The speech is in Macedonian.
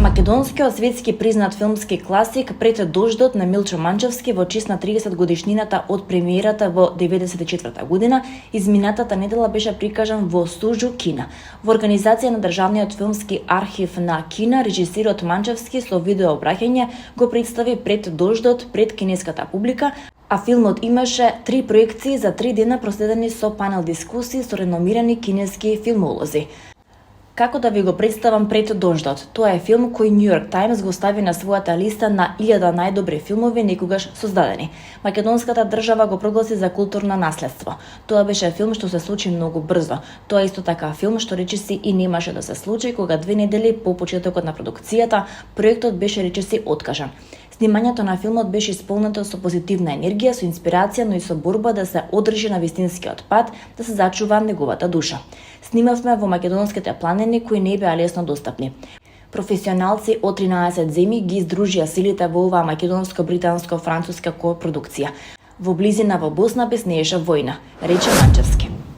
Македонскиот светски признат филмски класик Пред дождот на Милчо Манчевски во чест на 30 годишнината од премиерата во 94 година, изминатата недела беше прикажан во Сужу Кина. Во организација на Државниот филмски архив на Кина, режисерот Манчевски со видеообраќање го представи Пред дождот пред кинеската публика, а филмот имаше 3 проекции за 3 дена проследени со панел дискусии со реномирани кинески филмолози. Како да ви го представам Пред дождот? Тоа е филм кој New York Times го стави на својата листа на 1000 најдобри филмови некогаш создадени. Македонската држава го прогласи за културно наследство. Тоа беше филм што се случи многу брзо. Тоа е исто така филм што речиси и немаше да се случи кога 2 недели по почетокот на продукцијата проектот беше речиси откажан. Снимањето на филмот беше исполнето со позитивна енергија, со инспирација, но и со борба да се одржи на вистинскиот пат, да се зачува неговата душа. Снимавме во македонските планини кои не беа лесно достапни. Професионалци од 13 земји ги издружија силите во оваа македонско-британско-француска копродукција. Во близина во Босна безнееше војна, рече Манчевски.